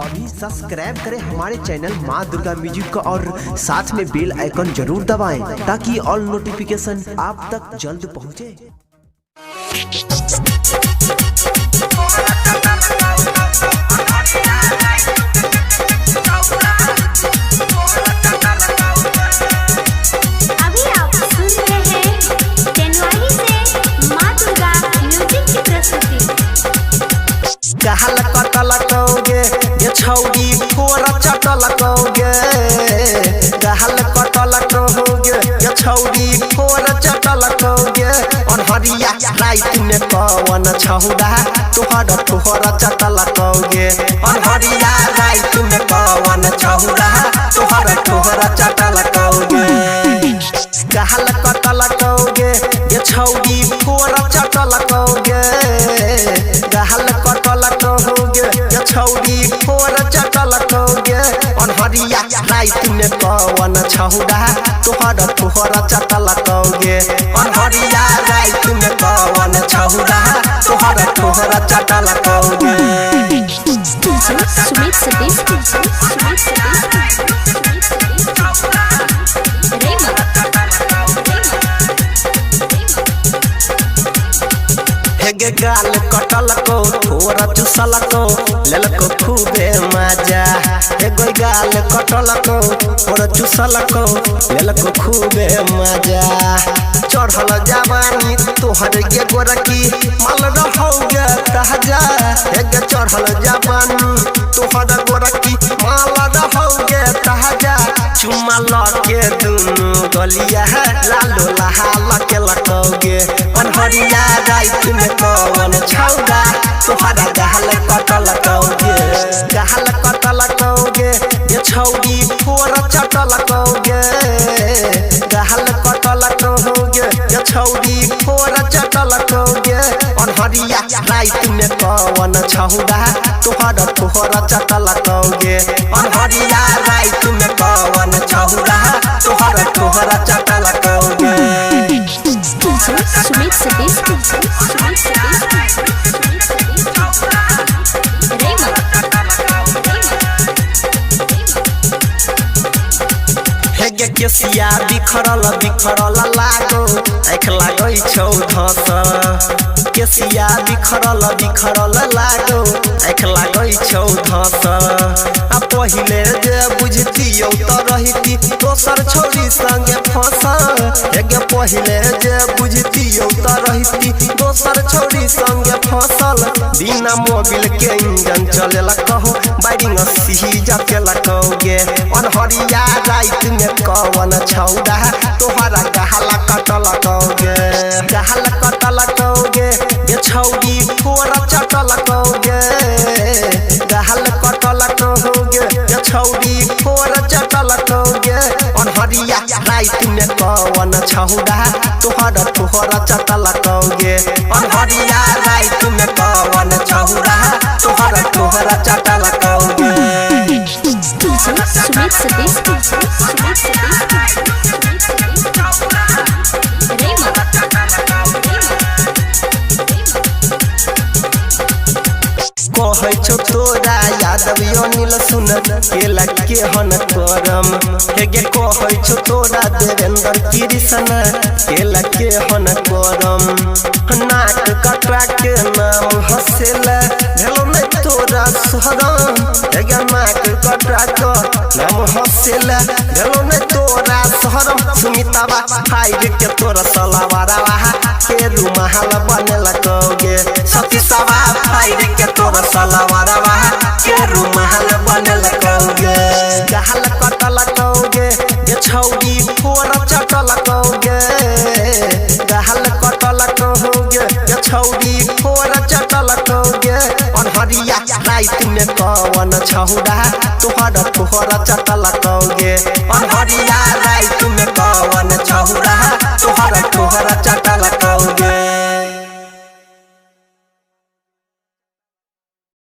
अभी सब्सक्राइब करें हमारे चैनल माँ दुर्गा म्यूजिक को और साथ में बेल आइकन जरूर दबाएं ताकि ऑल नोटिफिकेशन आप तक जल्द पहुँचे। अभी आप सुन रहे हैं जनवरी से माँ दुर्गा म्यूजिक की प्रस्तुति। कहल कटल कौगे ये छौड़ी फोर चटल कौगे, कहल कटल कहोगे ये छौड़ी फोर चटल कौगे। अनहरिया रात में कौन छौड़ा तोहर तोहर चटल कौगे, अनहरिया रात में कौन छौड़ा तोहर तोहर चटल कौगे। कहल कटल कौगे ये छौड़ी फोर चटल कौगे, कहल कटल कहोगे ये छौड़ी फोर चटल कौगे। अनहरिया रात में कौन छौड़ा तोहर तोहर चटल कौगे, अनहरिया रात में कौन छौड़ा तोहर तोहर चटल कौगे। सुमित सतीश हेगे गाल कटल को थोड़ा चुसल को ललको खूबे मजा। हेगे गाल कटल को थोड़ा चुसल को ललको खूबे मजा। चढ़ल जवानी तोहर गे गोरकी माल रहोगे ताजा। हेगे चढ़ल जवानी तोहर गोरकी माल रहोगे ताजा। चुम्मा लके दुनु गलिया लालो लहा लके लकोगे। अनहरिया रात में कौन छौड़ा तोहरा गहल कटल कौगे, गहल कटल कौगे ये छौड़ी फोर चटल कौगे, गहल कटल कहोगे ये छौड़ी फोर चटल कौगे। अनहरिया रात में कौन छौड़ा तोहर तोहर चटल कौगे, अनहरिया रात में कौन छौड़ा तोहर तोहर चटल कौगे। सुमित सतीश हेगे केसिया बिखरल बिखरल लागो आँख लागै छौ धस। केसिया बिखरल बिखरल लागो आँख लागै छौ धस। आ पहिले जे बुझतियौ त रहिती दोसर छौरी संगे फंस। हेगे पहिले जे बुझतियौ त रहिती दोसर छौरी संगे फसल। बिना मोबिल के इंजन चलेला कहो बाइडिंग सीजा केला कौगे। अनहरिया रात में कौन छौड़ा तोहरा गहल कटल कौगे, गहल कटल कौगे ये छौड़ी फोर चटल कौगे, गहल कटल कहोगे ये छौड़ी फोर चटल कौगे। अनहरिया रात में कौन छौड़ा तोहर तोहर चटल कौगे, अनहरिया रात में कौन छौड़ा तोहर तोहर चटल कौगे। सुमित सतीश कहै छौ तोरा यादव यो नील सुन केला के हन करम। हेगे कहै छौ तोरा देवेंद्र कृष्ण केला के हन करम। नाक कटरा के नाम हसेला भेलो नै तोरा शहरम। हेगे नाक कटरा के नाम हसेला भेलो नै तोरा शहरम। सुमिताबा फाइर के तोरा सलावारा के रुमाल बनेला कौगे। सतीशवा फाइर के तोरा सलावारा के रुमाल बनेला कौगे। गहल कटल कौगे ये छौड़ी फोर चटल कौगे, गहल कटल कहोगे ये छौड़ी फोर चटल कौगे। अनहरिया रात में कौन छौड़ा तोहर तोहर चटल कौगे, अनहरिया